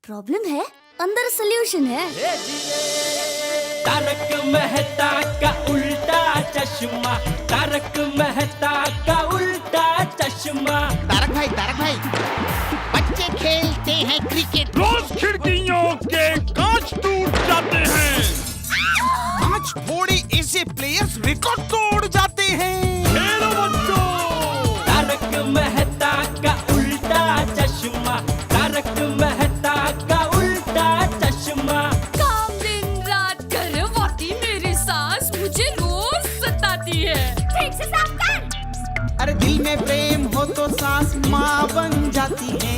Problem है, अंदर solution है। तारक मेहता का उल्टा चश्मा, तारक मेहता का उल्टा चश्मा। तारक भाई, बच्चे खेलते हैं क्रिकेट, रोज खिड़कियों के कांच टूट जाते हैं, कांच फोड़े ऐसे प्लेयर्स रिकॉर्ड तोड़ जाते हैं। खेलो बच्चों। तारक मेहता का उल्टा चश्मा, तारक मेहता का उल्टा चश्मा। काम दिन रात करवाती मेरी सास मुझे रोज सताती है। ठीक से साफ कर। अरे दिल में प्रेम हो तो सास माँ बन जाती है।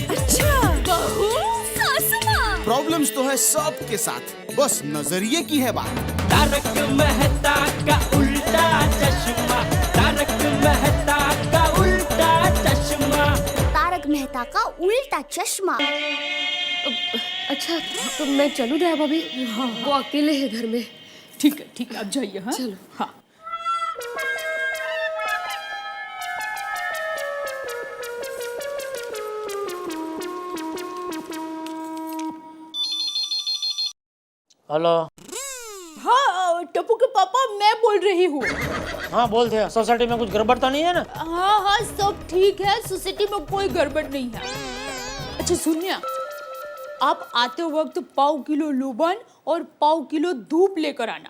अच्छा, बहू सास माँ। प्रॉब्लम्स तो है सबके साथ, बस नजरिए की है बात। तारक मेहता का उल्टा चश्मा, तारक मेहता का उल्टा चश्मा। तारक मेहता का उल्टा चश्मा। अच्छा तो मैं चलूँ दया भाभी? हाँ, वो अकेले है घर में। ठीक है आप जाइए। हाँ चलो। हाँ। हेलो। हाँ टप्पू के पापा मैं बोल रही हूँ। हाँ बोल दे, सोसाइटी में कुछ गड़बड़ तो नहीं है ना? हाँ सब ठीक है, सोसाइटी में कोई गड़बड़ नहीं है। अच्छा सुनिए, आप आते वक्त 1.5 किलो लूबन और 1.5 किलो धूप लेकर आना।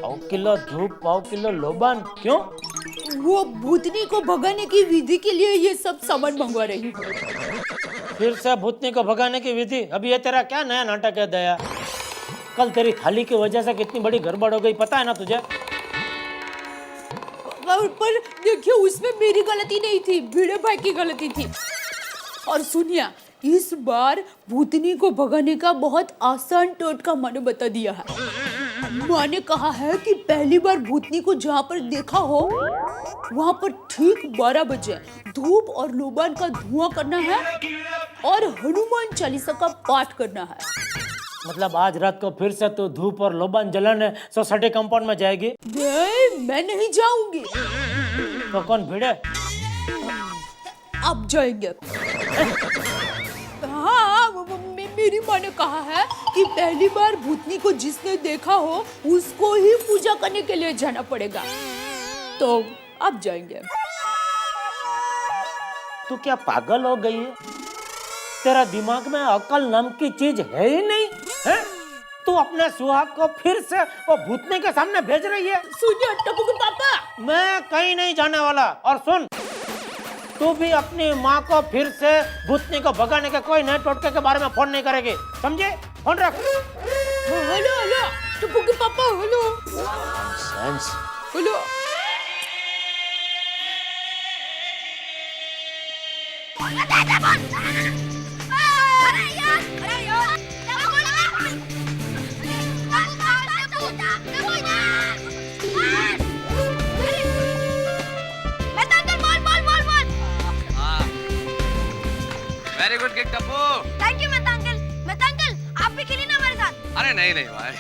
1.5 किलो धूप, 1.5 किलो लोबान। क्यों? वो भूतनी को भगाने की विधि के लिए ये सब सामान मंगवा रही हूँ। फिर से भूतनी को भगाने की विधि? अभी ये तेरा क्या नया नाटक है दया? कल तेरी थाली की वजह से कितनी बड़ी गड़बड़ हो गई, पता है ना तुझे? पर देखिए उसमें मेरी गलती नहीं थी, भिड़े भाई की गलती थी। और सुनिए, इस बार भूतनी को भगाने का बहुत आसान टोटका मैंने बता दिया है। माँ ने कहा है कि पहली बार भूतनी को जहाँ पर देखा हो वहाँ पर ठीक 12 बजे धूप और लोबान का धुआं करना है और हनुमान चालीसा का पाठ करना है। मतलब आज रात को फिर से तू धूप और लोबान जलाने सोसाइटी कंपाउंड में जाएगी? नहीं, मैं नहीं जाऊंगी। तो कौन भिड़े? आप जाएंगे। हाँ मेरी माँ ने कहा है कि पहली बार भूतनी को जिसने देखा हो उसको ही पूजा करने के लिए जाना पड़ेगा, तो आप जाएंगे। तू क्या पागल हो गई है? तेरा दिमाग में अकल नाम की चीज है ही नहीं है? तू अपने सुहाग को फिर से वो भूतनी के सामने भेज रही है? सुनिए टप्पू के पापा, मैं कहीं नहीं जाने वाला। और सुन, तू भी अपनी माँ को फिर से भूतनी को भगाने के कोई नए टोटके के बारे में फोन नहीं करेगी, समझे? फोन रख। हेलो टप्पू के पापा, hello hello. Very good kick Tappu. Thank you Mehta uncle. Mehta uncle आप भी खेलिए ना हमारे साथ। अरे नहीं भाई।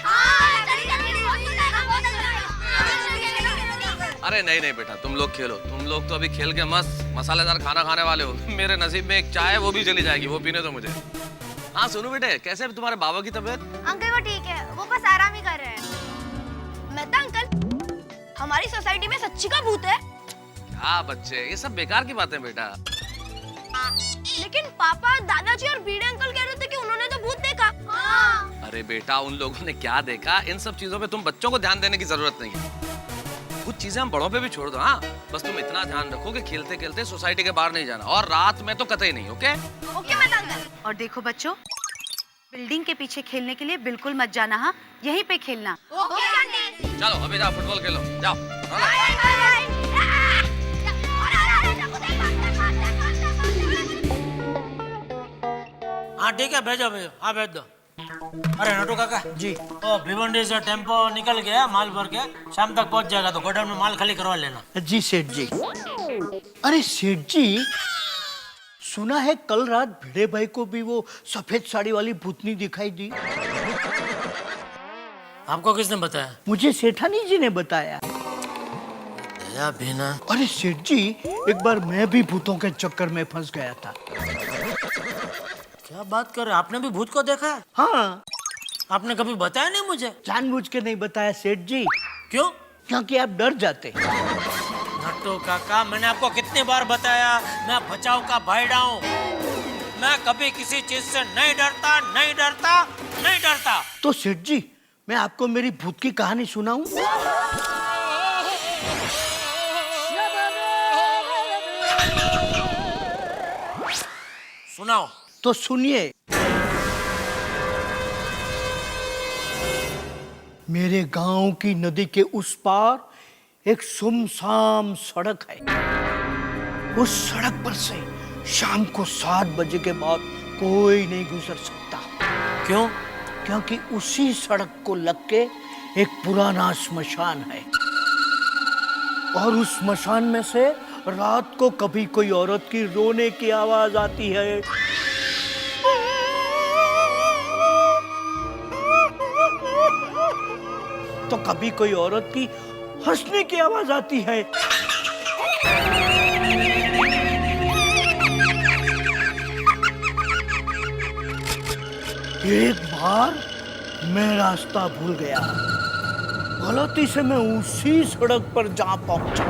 अरे नहीं बेटा, तुम लोग खेलो। तुम लोग तो अभी खेल के मस्त मसालेदार खाना खाने वाले हो। मेरे नसीब में एक चाय, वो भी चली जाएगी, वो पीने दो मुझे। हाँ सुनो बेटे, कैसे तुम्हारे बाबा की तबीयत? अंकल वो ठीक है, वो बस आराम ही कर रहे हैं। मेहता अंकल, हमारी सोसाइटी में सच्ची का भूत है। क्या बच्चे, ये सब बेकार की बातें बेटा। लेकिन पापा, दादाजी और बीड़े अंकल कह रहे थे कि उन्होंने तो भूत देखा। हाँ। अरे बेटा, उन लोगों ने क्या देखा, इन सब चीजों पे तुम बच्चों को ध्यान देने की जरूरत नहीं है। कुछ चीजें हम बड़ों पे भी छोड़ दो। हाँ बस तुम इतना ध्यान रखो कि खेलते खेलते सोसाइटी के बाहर नहीं जाना, और रात में तो कतई नहीं। Okay okay Mehta uncle. और देखो बच्चों, बिल्डिंग के पीछे खेलने के लिए बिल्कुल मत जाना। हाँ यहीं पे खेलना। Okay aunty. चलो अभी जाओ फुटबॉल खेलो, जाओ। हाँ ठीक है, भेजो। हाँ भेज दो। अरे नटू काका जी, तो भिवंडी से टेम्पो निकल गया माल भर के, शाम तक पहुंच जाएगा, तो गोडाउन में माल खाली करवा लेना। जी सेठ जी। अरे सेठ जी, सुना है कल रात भिड़े भाई को भी वो सफेद साड़ी वाली भूतनी दिखाई दी। आपको किसने बताया? मुझे सेठानी जी ने बताया। दया भीना। अरे सेठ जी, एक बार मैं भी भूतों के चक्कर में फंस गया था। क्या बात कर रहे हैं? आपने भी भूत को देखा है? हाँ, आपने कभी बताया नहीं मुझे। जानबूझ के नहीं बताया सेठ जी, क्यों? क्योंकि आप डर जाते। नट्टू काका, मैंने आपको कितनी बार बताया, मैं बचाव का भाईडा हूँ। मैं कभी किसी चीज से नहीं डरता, नहीं डरता, नहीं डरता। तो सेठ जी, मैं आपको मेरी भूत की कहानी सुनाऊं? सुनाओ। तो सुनिए। मेरे गांव की नदी के उस पार एक सुनसान सड़क है। उस सड़क पर से शाम को 7 बजे के बाद कोई नहीं गुजर सकता। क्यों? क्योंकि उसी सड़क को लग के एक पुराना श्मशान है, और उस श्मशान में से रात को कभी कोई औरत की रोने की आवाज आती है, तो कभी कोई औरत की हंसने की आवाज आती है। एक बार मैं रास्ता भूल गया, गलती से मैं उसी सड़क पर जा पहुंचा,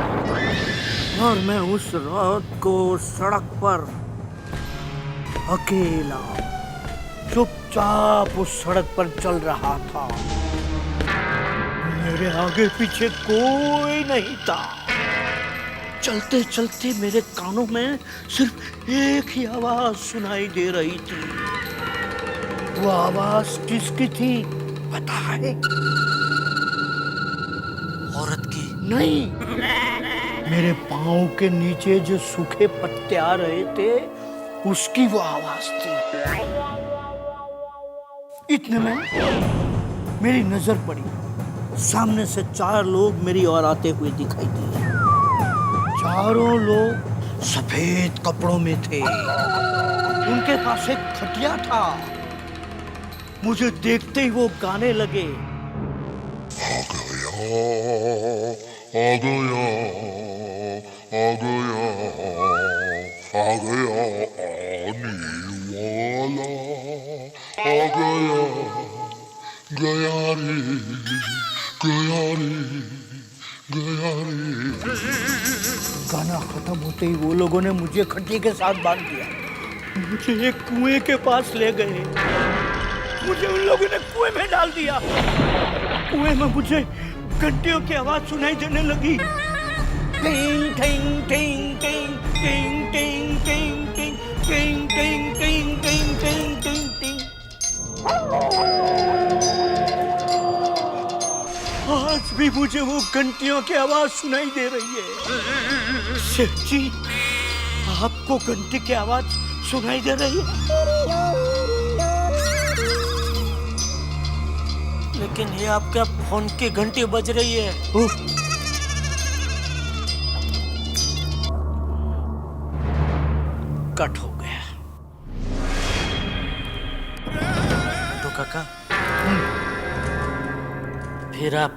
और मैं उस रात को सड़क पर अकेला चुपचाप उस सड़क पर चल रहा था। मेरे आगे पीछे कोई नहीं था। चलते चलते मेरे कानों में सिर्फ एक ही आवाज सुनाई दे रही थी। वो आवाज किसकी थी पता है? औरत की? नहीं, मेरे पाँव के नीचे जो सूखे पत्ते आ रहे थे उसकी वो आवाज थी। इतने में मेरी नजर पड़ी, सामने से 4 लोग मेरी ओर आते हुए दिखाई दिए। चारों लोग सफेद कपड़ों में थे। उनके पास एक खटिया था। मुझे देखते ही वो गाने लगे, आ गया, आ गया, आ गया, आ गया आने वाला, आ गया, गया रे, गया रे, गया रे। गाना खत्म होते ही वो लोगों ने मुझे खटिया के साथ बांध दिया। मुझे एक कुएं के पास ले गए। मुझे उन लोगों ने कुएं में डाल दिया। कुएं में मुझे घंटियों की आवाज सुनाई देने लगी। टिंग टिंग टिंग टिंग टिंग टिंग टिंग टिंग टिंग टिंग टिंग टिंग टिंग टिंग टिंग। आज भी मुझे वो घंटियों की आवाज सुनाई दे रही है। सेठ जी, आपको घंटी की आवाज सुनाई दे रही है? लेकिन ये आपके फोन की घंटी बज रही है। कट हो गया। तो काका, फिर आप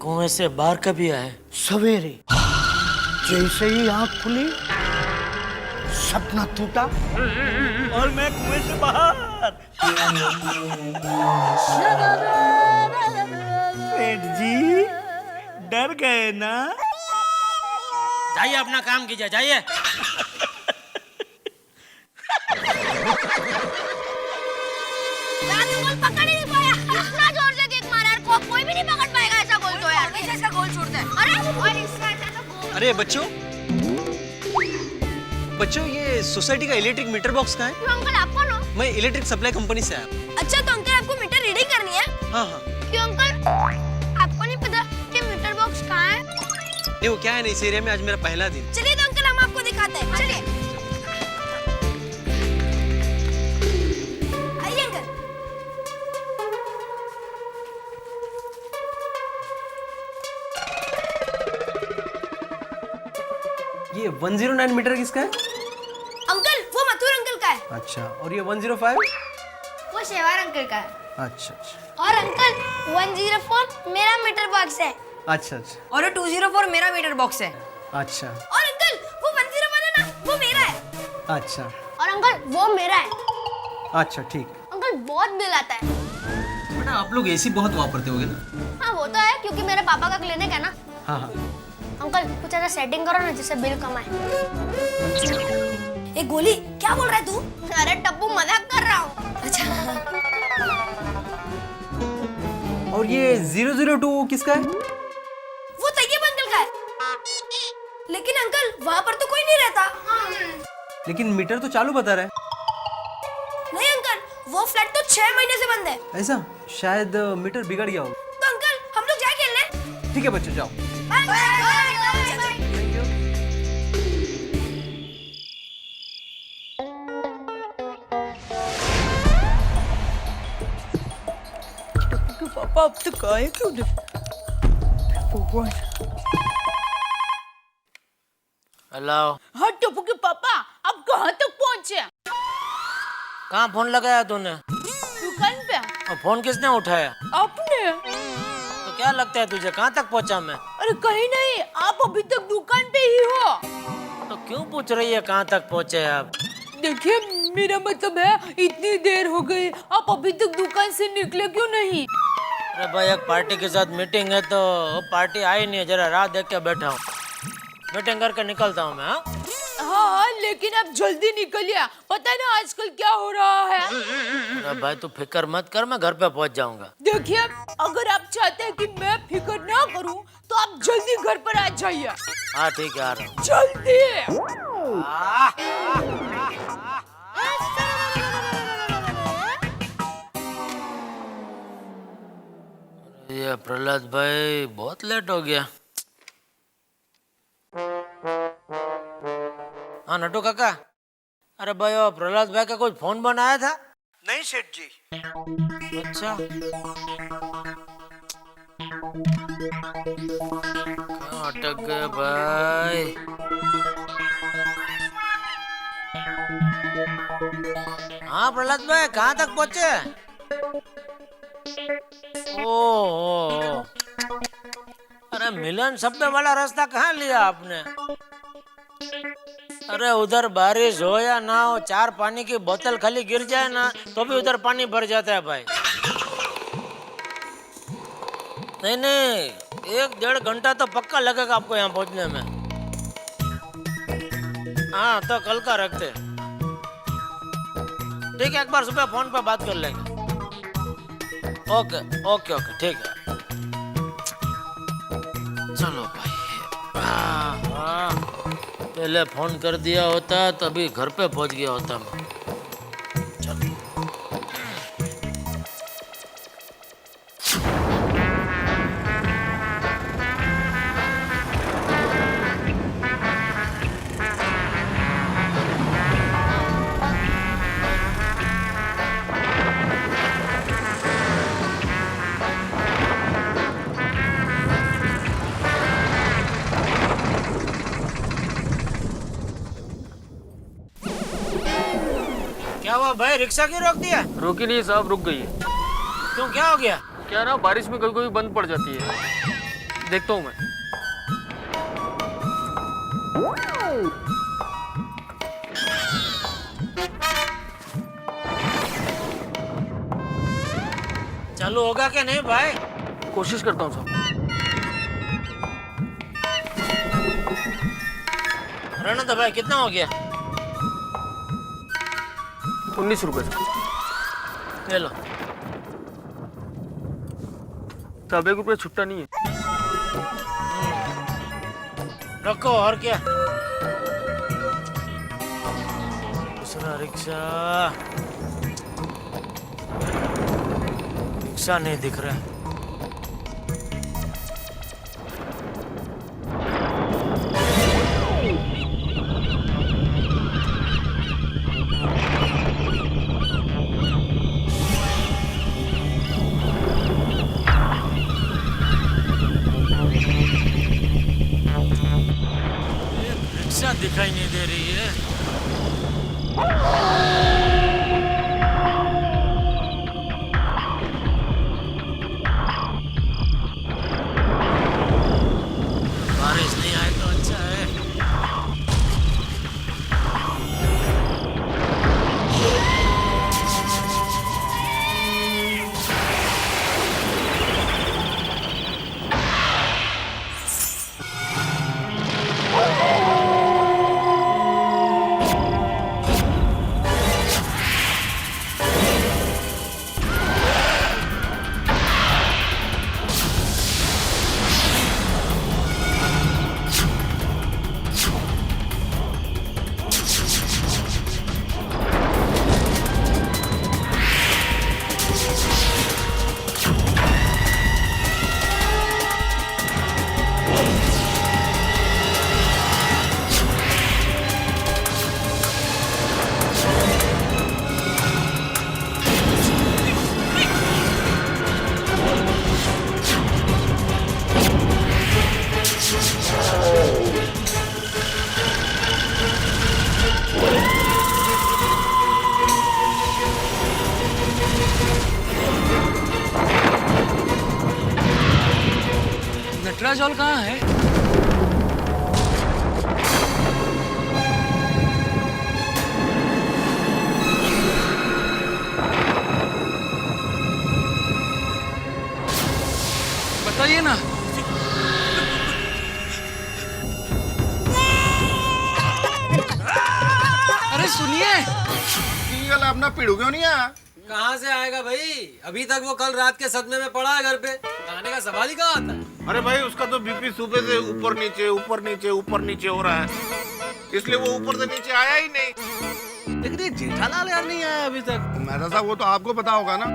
कुएं से बाहर कभी आए? सवेरे जैसे ही आंख खुली, सपना टूटा और मैं कुएं से बाहर। सेठ जी, डर गए ना? जाइए, अपना काम कीजिए, जाइए। पकड़ ही नहीं पाया। इतना जोर से किक मारा यार, कोई भी नहीं पकड़ पाएगा ऐसा गोल तो यार। कैसे ऐसा गोल छोड़ते हैं? अरे और इससे अच्छा तो गोल। अरे बच्चों ये सोसाइटी का इलेक्ट्रिक मीटर बॉक्स कहाँ है? क्यों अंकल, आप कौन हो? मैं इलेक्ट्रिक सप्लाई कंपनी से आया। अच्छा, तो अंकल आपको मीटर रीडिंग करनी है? हाँ हाँ। क्यों अंकल, आपको नहीं पता कि मीटर बॉक्स कहाँ है? नहीं, वो क्या है ना, इस एरिया में आज मेरा पहला दिन। चलिए तो अंकल हम आपको दिखाते हैं। चलिए आइए अंकल। ये 109 मीटर किसका है? अंकल वो मथुर अंकल का है। अच्छा, और ये 105? वो शेवार अंकल का है। अच्छा अच्छा और अंकल 104 मेरा मीटर बॉक्स है। अच्छा अच्छा और 204 मेरा मीटर बॉक्स है। अच्छा और अंकल वो 101 है ना, वो मेरा है। अच्छा। और अंकल वो मेरा है। अच्छा ठीक। अंकल बहुत बिल आता है। बेटा आप लोग एसी बहुत वापरते होगे ना? हाँ वो तो है, क्योंकि मेरे पापा का क्लिनिक है ना। हाँ हाँ। अंकल कुछ ऐसा सेटिंग करो ना जिससे बिल कम आए। एक गोली क्या बोल रहा है तू? अरे टप्पू मजाक कर रहा हूँ। अच्छा। और ये 002 किसका है? वो तैयब अंकल का है। लेकिन अंकल वहाँ पर तो कोई नहीं रहता। लेकिन मीटर तो चालू बता रहा है। नहीं अंकल, वो फ्लैट तो 6 महीने से बंद है। ऐसा? शायद मीटर बिगड़ गया हो। तो अंकल हम लोग जाए खेलने? ठीक है बच्चों जाओ। पापा अब तक आए क्यों नहीं? भगवान। हेलो। हाँ टप्पू के पापा, अब कहाँ तक पहुँचे? कहाँ फोन लगाया तूने? दुकान पे। और फोन किसने उठाया? आपने? तो क्या लगता है तुझे, कहाँ तक पहुँचा मैं? अरे कहीं नहीं, आप अभी तक दुकान पे ही हो। तो क्यों पूछ रही है कहाँ तक पहुँचे आप? देखिए मेरा मतलब है, इतनी देर हो गई, आप अभी तक दुकान से निकले क्यों नहीं? अरे भाई एक पार्टी के साथ मीटिंग है तो पार्टी आई नहीं है, जरा राह देख के बैठा हूँ। मीटिंग करके निकलता हूँ मैं। हाँ लेकिन अब जल्दी निकलिए, पता है ना आजकल क्या हो रहा है। अरे भाई तू फिक्र मत कर, मैं घर पे पहुँच जाऊंगा। देखिए अगर आप चाहते हैं कि मैं फिक्र ना करूं तो आप जल्दी घर पर आ जाइए। हाँ ठीक है आ रहा हूँ। जल्दी। ये प्रहलाद भाई बहुत लेट हो गया। हाँ नटू काका, अरे भाई वो प्रहलाद भाई का कोई फोन बनाया था? नहीं सेठ जी। अच्छा कहाँ अटक गए भाई? हाँ प्रहलाद भाई कहाँ तक पहुँचे? ओ अरे मिलन शब्द वाला रास्ता कहाँ लिया आपने? अरे उधर बारिश हो या ना हो, 4 पानी की बोतल खाली गिर जाए ना तो भी उधर पानी भर जाता है भाई। नहीं नहीं 1-1.5 घंटा तो पक्का लगेगा आपको यहाँ पहुँचने में। हाँ तो कल का रखते। ठीक है एक बार सुबह फोन पे बात कर लेंगे। ओके ओके ओके ठीक है। चलो भाई पहले फोन कर दिया होता तभी घर पे पहुंच गया होता मैं। चलो क्या हुआ भाई, रिक्शा क्यों रोक दिया? रोकी नहीं साहब, रुक गई है। क्यों क्या हो गया? क्या ना बारिश में कभी कभी बंद पड़ जाती है। देखता हूँ मैं। चालू होगा क्या नहीं भाई? कोशिश करता हूँ साहब। रहना तो भाई कितना हो गया? 19 रुपए साहब। ले लो साहब, 1 रुपया छुट्टा नहीं है। रखो और क्या। दूसरा रिक्शा, रिक्शा नहीं दिख रहा है। रिक्शा दिखाई नहीं दे रही है। नटराज हॉल कहाँ है? बताइए ना। अरे सुनिए, अपना पीड़ू क्यों नहीं आया? कहाँ से आएगा भाई? अभी तक वो कल रात के सदमे में पड़ा है घर पे। आने का सवाल ही कहाँ आता है? अरे भाई उसका तो बीपी सुबह से ऊपर नीचे ऊपर नीचे ऊपर नीचे हो रहा है, इसलिए वो ऊपर से नीचे आया ही नहीं। लेकिन ये जेठालाल यार नहीं आया अभी तक। मेहता साहब वो तो आपको पता होगा ना।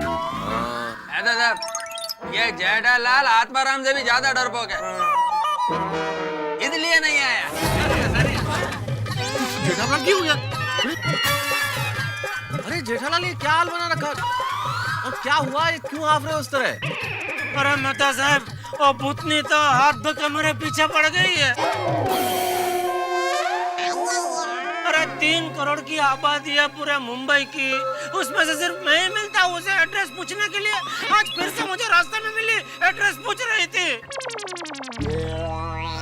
ये जेठालाल आत्माराम से भी ज्यादा डरपोक है, इसलिए नहीं आया। जेठालाल क्यों हो गया? अरे जेठालाल ये क्या हाल बना रखा? और क्या हुआ? ये क्यों आप रहे उस तरह? अरे मेहता साहब, वो भूतनी तो हाथ धो के मेरे पीछे पड़ गई है। अरे 3 करोड़ की आबादी है पूरे मुंबई की, उसमें से सिर्फ मैं ही मिलता हूँ उसे एड्रेस पूछने के लिए। आज फिर से मुझे रास्ते में मिली, एड्रेस पूछ रही थी।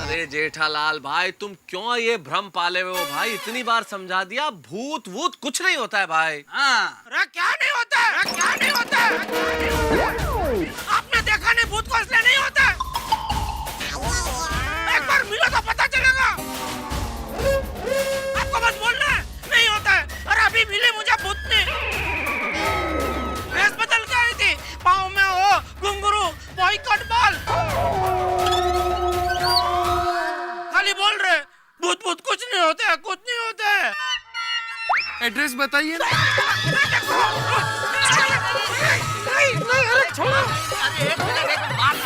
अरे जेठालाल भाई, तुम क्यों ये भ्रम पाले हुए हो भाई? इतनी बार समझा दिया, भूत वूत कुछ नहीं होता है भाई। हाँ। अरे क्या नहीं होता है? अरे क्या नहीं होता है? आपने देखा नहीं भूत को, इसलिए नहीं होता है। एक बार मिलो तो पता चलेगा। आपको बस बोलना है नहीं होता है। अरे अभी मिली मुझे भूतनी, ड्रेस बदल के आई थी, पाँव में हो घुंघरू, बॉयकॉट बाल। खाली बोल रहे भूत भूत कुछ नहीं होता है, कुछ नहीं होता है। एड्रेस बताइए ना।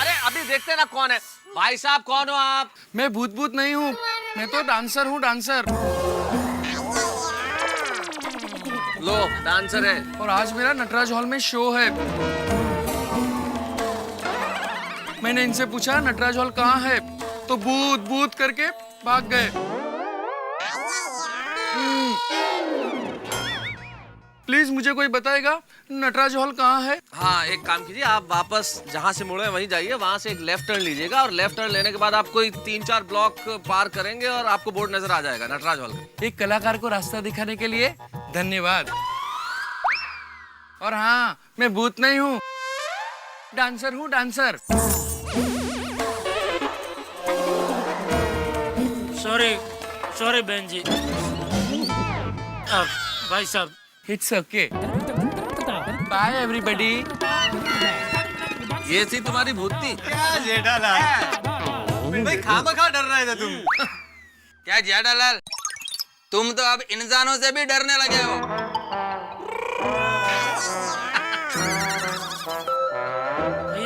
अरे अभी देखते ना कौन है। भाई साहब कौन हो आप? मैं भूत भूत नहीं हूँ, मैं तो डांसर हूँ, डांसर। लो डांसर है। और आज मेरा नटराज हॉल में शो है। मैंने इनसे पूछा नटराज हॉल कहाँ है, तो भूत भूत करके भाग गए। प्लीज मुझे कोई बताएगा नटराज हॉल कहाँ है? हाँ एक काम कीजिए, आप वापस जहाँ से मुड़े वहीं जाइए, वहाँ से एक लेफ्ट टर्न लीजिएगा और लेफ्ट टर्न लेने के बाद आप कोई 3-4 ब्लॉक पार करेंगे और आपको बोर्ड नजर आ जाएगा नटराज हॉल का। एक कलाकार को रास्ता दिखाने के लिए धन्यवाद। और हाँ, मैं भूत नहीं हूँ, डांसर हूँ, डांसर। सॉरी बहन जी। भाई साहब, इट्स ओके। By everybody. ये थी तुम्हारी भूतनी। क्या जेठालाल भाई, खामखा डर रहे थे तुम। क्या जेठालाल, तुम तो अब इंसानों से भी डरने लगे हो।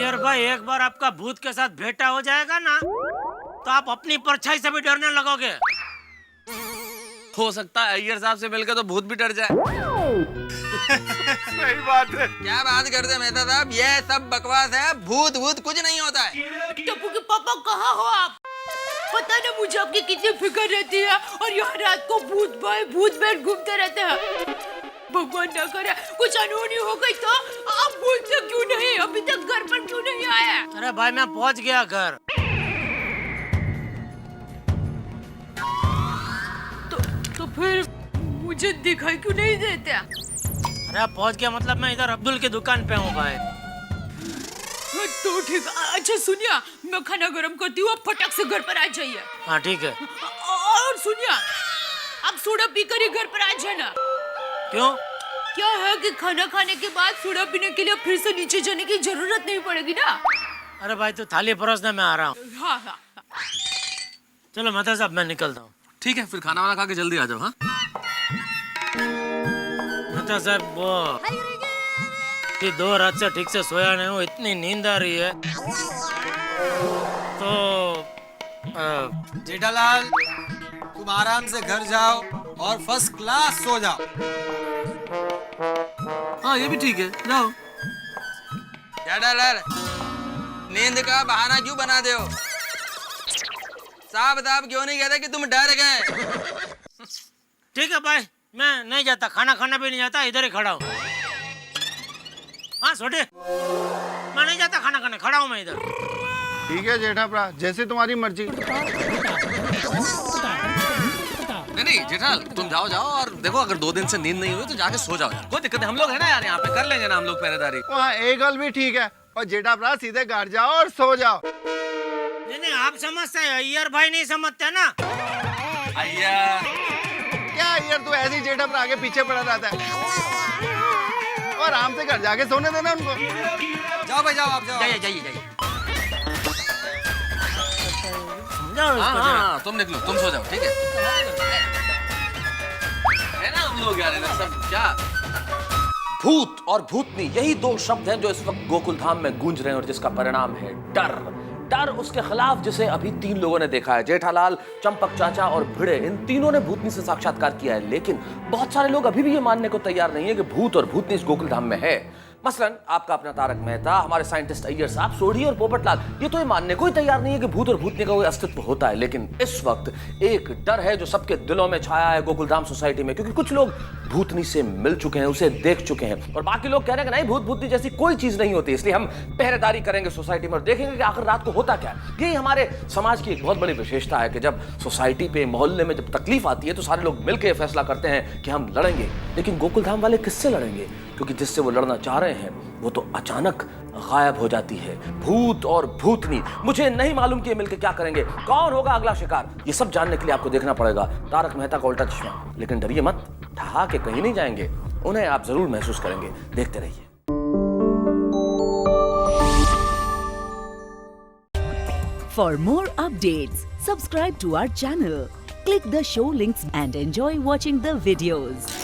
यार भाई, एक बार आपका भूत के साथ भेंटा हो जाएगा ना, तो आप अपनी परछाई से भी डरने लगोगे। हो सकता है अय्यर साहब से मिलकर तो भूत भी डर जाए। सही बात है। क्या बात करते मेहता साहब, ये सब बकवास है, भूत भूत कुछ नहीं होता है। टप्पू के पापा कहाँ हो आप? पता ना मुझे आपकी कितनी फिक्र रहती है, और यहाँ रात को भूत भाई भूत बैठ घूमते रहते हैं। भगवान ना करे कुछ अनहोनी हो गई तो आप बोलते क्यों नहीं? अभी तक घर पर क्यों नहीं आया? अरे भाई मैं पहुंच गया घर। तो फिर मुझे दिखाई क्यों नहीं देते? अरे पहुंच गया मतलब मैं इधर अब्दुल की दुकान पे हूँ भाई। तो ठीक। अच्छा सुनिए, मैं खाना गरम करती हूँ, आप फटाक से घर पर आ जाइए। हाँ ठीक है। और सुनिए, आप सोडा पीकर ही घर पर आ जाना। क्यों? क्या है कि खाना खाने के बाद सोडा पीने के लिए फिर से नीचे जाने की जरूरत नहीं पड़ेगी ना। अरे भाई तू थाली परोसने में आ रहा हूँ। हाँ। चलो मेहता साहब मैं निकलता हूँ। ठीक है, फिर खाना वाना खा के जल्दी आ जाओ। हाँ मेहता साहब, वो कि 2 रात से ठीक से सोया नहीं हूँ, इतनी नींद आ रही है। तो जेठालाल, तुम आराम से घर जाओ और फर्स्ट क्लास सो जाओ। हाँ ये भी ठीक है, जाओ। जेठालाल, नींद का बहाना क्यों बना दे हो? साफ साफ क्यों नहीं कहते कि तुम डर गए? ठीक है भाई, मैं नहीं जाता, खाना खाना भी नहीं जाता, इधर ही खड़ा हूँ। हाँ छोटे, मैं नहीं जाता खाना खाने, खड़ा हूँ मैं इधर। ठीक है जेठा भरा, जैसे तुम्हारी मर्जी। नहीं जेठालाल, तुम जाओ और देखो, अगर 2 दिन से नींद नहीं हुई तो जाके सो जाओ यार। कोई दिक्कत नहीं, हम लोग है ना यार, यहाँ पे कर लेंगे ना हम लोग पहरेदारी। वहाँ एक गल भी ठीक है। और जेठा भरा सीधे घर जाओ और सो जाओ। नहीं आप समझते हैं, अय्यर भाई नहीं समझते ना। अय्यर क्या यार, तू ऐसे ही जेठा भरा के पीछे पड़ा रहता है। और आराम से घर जाके सोने देना उनको। जाओ भाई जाओ, आप जाओ। जाइए। हाँ, तुम निकलो, तुम सो जाओ, ठीक है ना हम लोग यार, इधर सब क्या। भूत और भूतनी, यही 2 शब्द हैं जो इस वक्त गोकुल धाम में गूंज रहे हैं और जिसका परिणाम है डर। डर उसके खिलाफ जिसे अभी 3 लोगों ने देखा है, जेठालाल, चंपक चाचा और भिड़े। इन तीनों ने भूतनी से साक्षात्कार किया है, लेकिन बहुत सारे लोग अभी भी ये मानने को तैयार नहीं है कि भूत और भूतनी इस गोकुल धाम में है। मसलन आपका अपना तारक मेहता, हमारे साइंटिस्ट अय्यर साहब, सोढ़ी और पोपटलाल, ये तो ये मानने को ही तैयार नहीं है कि भूत और भूतनी का कोई अस्तित्व होता है। लेकिन इस वक्त एक डर है जो सबके दिलों में छाया है गोकुलधाम सोसाइटी में, क्योंकि कुछ लोग भूतनी से मिल चुके हैं, उसे देख चुके हैं, और बाकी लोग कह रहे हैं कि नहीं, भूत भूतनी जैसी कोई चीज नहीं होती। इसलिए हम पहरेदारी करेंगे सोसाइटी में और देखेंगे कि आखिर रात को होता क्या है। यही हमारे समाज की एक बहुत बड़ी विशेषता है कि जब सोसाइटी पे, मोहल्ले में जब तकलीफ आती है तो सारे लोग मिलकर फैसला करते हैं कि हम लड़ेंगे। लेकिन गोकुलधाम वाले किससे लड़ेंगे? क्योंकि जिससे वो लड़ना चाह रहे हैं वो तो अचानक गायब हो जाती है। भूत और भूतनी, मुझे नहीं मालूम कि ये मिलकर क्या करेंगे, कौन होगा अगला शिकार। ये सब जानने के लिए आपको देखना पड़ेगा तारक मेहता का उल्टा चश्मा। लेकिन डरिए मत, ठहा के कहीं नहीं जाएंगे, उन्हें आप जरूर महसूस करेंगे। देखते रहिए। For more updates, subscribe to our channel, click the show links and enjoy watching the videos.